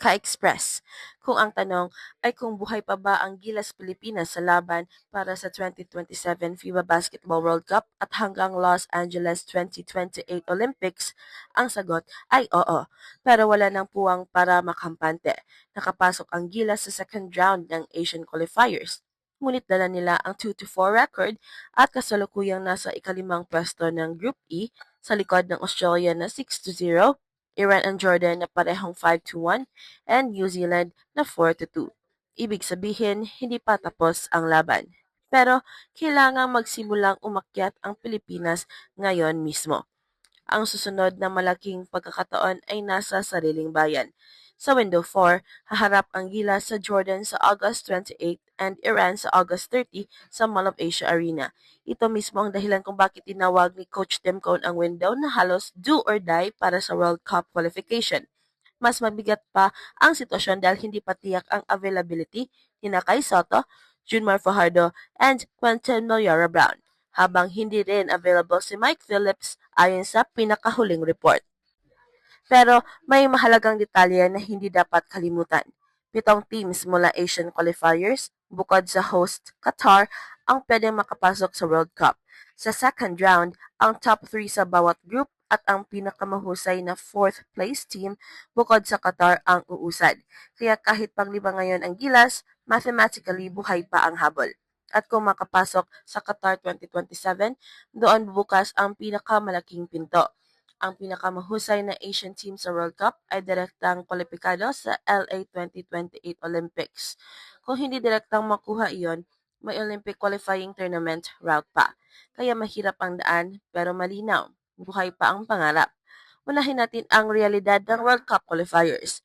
ka-express. Kung ang tanong ay kung buhay pa ba ang Gilas Pilipinas sa laban para sa 2027 FIBA Basketball World Cup at hanggang Los Angeles 2028 Olympics, ang sagot ay oo. Pero wala nang puwang para makampante. Nakapasok ang Gilas sa second round ng Asian qualifiers. Ngunit dala nila ang 2-4 record at kasalukuyang nasa ikalimang pwesto ng Group E sa likod ng Australia na 6-0, Iran and Jordan na parehong 5-1, and New Zealand na 4-2. Ibig sabihin, hindi pa tapos ang laban. Pero kailangang magsimulang umakyat ang Pilipinas ngayon mismo. Ang susunod na malaking pagkakataon ay nasa sariling bayan. Sa Window 4, haharap ang Gilas sa Jordan sa August 28 and Iran sa August 30 sa Mall of Asia Arena. Ito mismo ang dahilan kung bakit tinawag ni Coach Tim Cone ang window na halos do or die para sa World Cup qualification. Mas mabigat pa ang sitwasyon dahil hindi pa tiyak ang availability ni Kai Soto, Junmar Fajardo, and Quentin Meliora Brown, habang hindi rin available si Mike Phillips ayon sa pinakahuling report. Pero may mahalagang detalye na hindi dapat kalimutan. 7 teams mula Asian qualifiers, bukod sa host Qatar, ang pwedeng makapasok sa World Cup. Sa second round, ang top 3 sa bawat group at ang pinakamahusay na 4th place team bukod sa Qatar ang uusad. Kaya kahit panglima ngayon ang Gilas, mathematically buhay pa ang habol. At kung makapasok sa Qatar 2027, doon bubukas ang pinakamalaking pinto. Ang pinakamahusay na Asian team sa World Cup ay direktang kwalipikado sa LA 2028 Olympics. Kung hindi direktang makuha iyon, may Olympic qualifying tournament route pa. Kaya mahirap ang daan pero malinaw. Buhay pa ang pangarap. Unahin natin ang realidad ng World Cup qualifiers.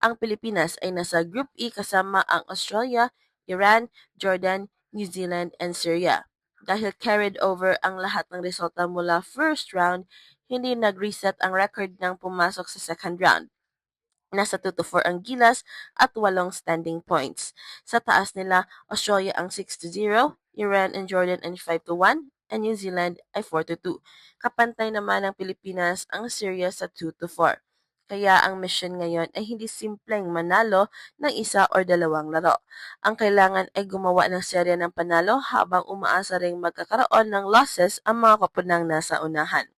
Ang Pilipinas ay nasa Group E kasama ang Australia, Iran, Jordan, New Zealand, and Syria. Dahil carried over ang lahat ng resulta mula first round, hindi nag-reset ang record ng pumasok sa second round. Nasa 2-4 ang Gilas at 8 standing points. Sa taas nila, Australia ang 6-0, Iran and Jordan ang 5-1, and New Zealand ay 4-2. Kapantay naman ng Pilipinas ang Syria sa 2-4. Kaya ang mission ngayon ay hindi simpleng manalo ng isa o dalawang laro. Ang kailangan ay gumawa ng serya ng panalo habang umaasa ring magkakaroon ng losses ang mga kapunang nasa unahan.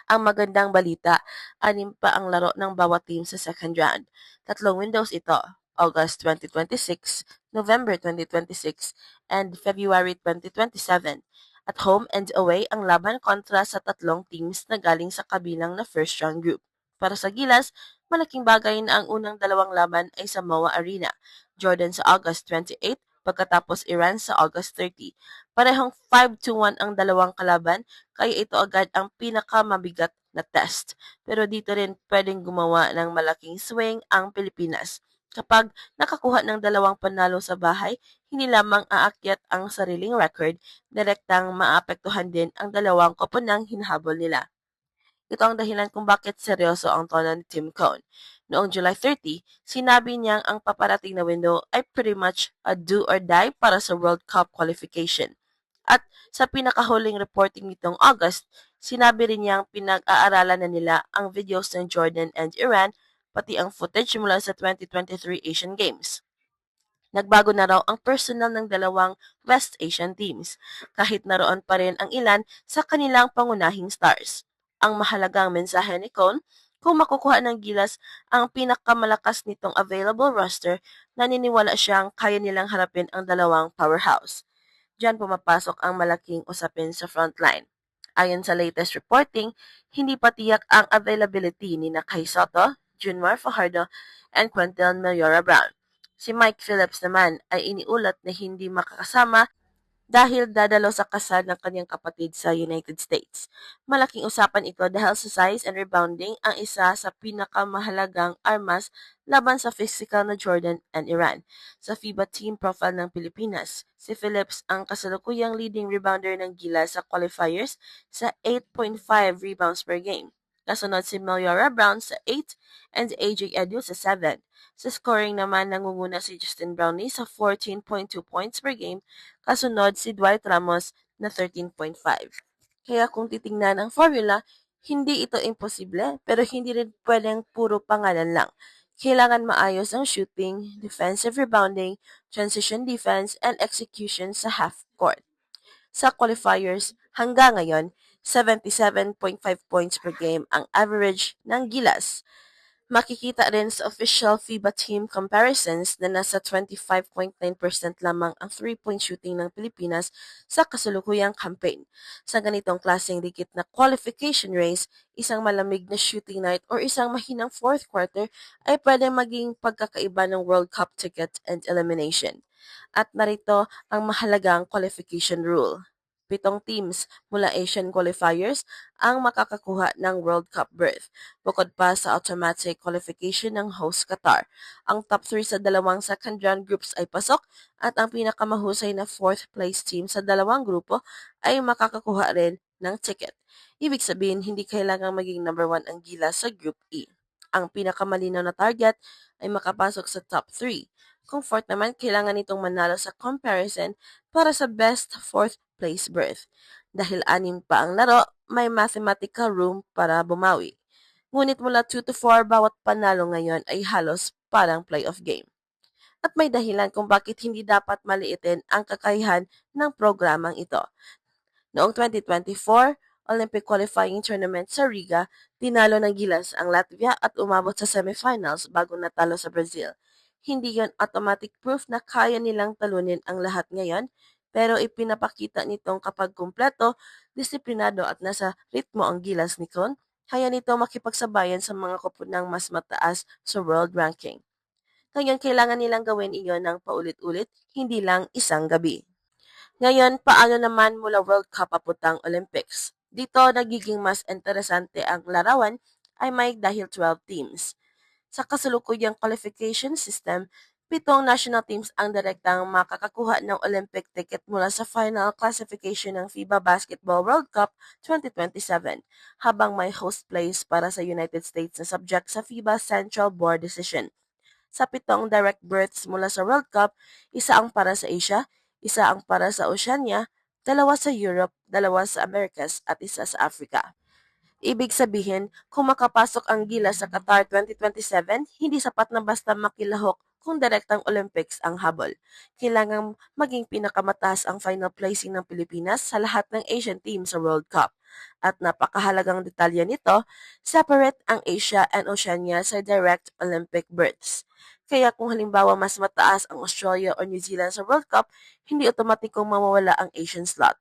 Ang magandang balita, 6 pa ang laro ng bawat team sa second round. 3 windows ito, August 2026, November 2026, and February 2027. At home and away ang laban kontra sa 3 teams na galing sa kabilang na first round group. Para sa Gilas, malaking bagay na ang unang 2 laban ay sa MOA Arena, Jordan sa August 28, pagkatapos Iran sa August 30. Parehong 5-1 ang dalawang kalaban, kaya ito agad ang pinakamabigat na test. Pero dito rin pwedeng gumawa ng malaking swing ang Pilipinas. Kapag nakakuha ng 2 panalo sa bahay, hindi lamang aakyat ang sariling record, direktang maapektuhan din ang 2 koponang hinahabol nila. Ito ang dahilan kung bakit seryoso ang tono ni Tim Cone. Noong July 30, sinabi niyang ang paparating na window ay pretty much a do or die para sa World Cup qualification. At sa pinakahuling reporting nitong August, sinabi rin niyang pinag-aaralan na nila ang videos ng Jordan and Iran, pati ang footage mula sa 2023 Asian Games. Nagbago na raw ang personnel ng dalawang West Asian teams, kahit naroon pa rin ang ilan sa kanilang pangunahing stars. Ang mahalagang mensahe ni Cone, kung makukuha ng Gilas ang pinakamalakas nitong available roster, naniniwala siyang kaya nilang harapin ang dalawang powerhouse. Diyan pumapasok ang malaking usapin sa frontline. Ayon sa latest reporting, hindi pa tiyak ang availability ni Kai Soto, Junmar Fajardo, and Quentin Meliora Brown. Si Mike Phillips naman ay iniulat na hindi makakasama dahil dadalo sa kasal ng kanyang kapatid sa United States. Malaking usapan ito dahil sa size and rebounding ang isa sa pinakamahalagang armas laban sa physical na Jordan and Iran. Sa FIBA team profile ng Pilipinas, si Phillips ang kasalukuyang leading rebounder ng Gilas sa qualifiers sa 8.5 rebounds per game. Kasunod si Meliora Brown sa 8 and AJ Edu sa 7. Sa scoring naman nangunguna si Justin Brownlee sa 14.2 points per game, kasunod si Dwight Ramos na 13.5. Kaya kung titingnan ang formula, hindi ito imposible pero hindi rin pwedeng puro pangalan lang. Kailangan maayos ang shooting, defensive rebounding, transition defense, and execution sa half court. Sa qualifiers, hanggang ngayon, 77.5 points per game ang average ng Gilas. Makikita rin sa official FIBA team comparisons na nasa 25.9% lamang ang three-point shooting ng Pilipinas sa kasalukuyang campaign. Sa ganitong klaseng dikit na qualification race, isang malamig na shooting night or isang mahinang fourth quarter ay pwede maging pagkakaiba ng World Cup ticket and elimination. At narito ang mahalagang qualification rule. 7 teams mula Asian qualifiers ang makakakuha ng World Cup berth, bukod pa sa automatic qualification ng host Qatar. Ang top 3 sa dalawang second round groups ay pasok at ang pinakamahusay na fourth place team sa dalawang grupo ay makakakuha rin ng ticket. Ibig sabihin, hindi kailangang maging number 1 ang Gilas sa Group E. Ang pinakamalinaw na target ay makapasok sa top 3. Kung fourth naman, kailangan itong manalo sa comparison para sa best fourth place berth. Dahil 6 pa ang laro, may mathematical room para bumawi. Ngunit mula 2 to 4 bawat panalo ngayon ay halos parang playoff game. At may dahilan kung bakit hindi dapat maliitin ang kakayahan ng programang ito. Noong 2024 Olympic qualifying tournament sa Riga, tinalo ng Gilas ang Latvia at umabot sa semifinals bago natalo sa Brazil. Hindi yon automatic proof na kaya nilang talunin ang lahat ngayon, pero ipinapakita nitong kapag kumpleto, disiplinado at nasa ritmo ang Gilas ni Con, kaya nito makipagsabayan sa mga koponang mas mataas sa world ranking. Ngayon, kailangan nilang gawin iyon ng paulit-ulit, hindi lang isang gabi. Ngayon, paano naman mula World Cup papuntang Olympics? Dito nagiging mas interesante ang larawan ay may dahil 12 teams. Sa kasalukuyang qualification system, 7 national teams ang direktang makakakuha ng Olympic ticket mula sa final classification ng FIBA Basketball World Cup 2027, habang may host place para sa United States na subject sa FIBA Central Board decision. Sa 7 direct berths mula sa World Cup, isa ang para sa Asia, isa ang para sa Oceania, 2 sa Europe, 2 sa Americas at isa sa Africa. Ibig sabihin, kung makapasok ang Gilas sa Qatar 2027, hindi sapat na basta makilahok kung direktang Olympics ang habol. Kailangang maging pinakamataas ang final placing ng Pilipinas sa lahat ng Asian team sa World Cup. At napakahalagang detalye nito, separate ang Asia and Oceania sa direct Olympic berths. Kaya kung halimbawa mas mataas ang Australia or New Zealand sa World Cup, hindi otomatikong mawawala ang Asian slot.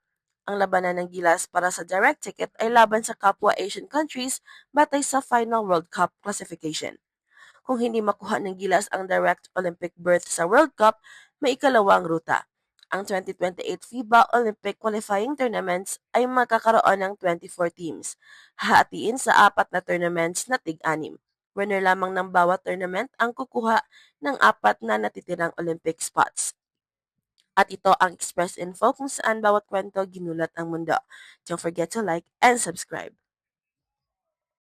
Ang labanan ng Gilas para sa direct ticket ay laban sa kapwa Asian countries batay sa final World Cup classification. Kung hindi makuha ng Gilas ang direct Olympic berth sa World Cup, may ikalawang ruta. Ang 2028 FIBA Olympic qualifying tournaments ay magkakaroon ng 24 teams. Hahatiin sa 4 na tournaments na tig-anim. Winner lamang ng bawat tournament ang kukuha ng 4 na natitirang Olympic spots. At ito ang Express Info kung saan bawat kwento ginulat ang mundo. Don't forget to like and subscribe.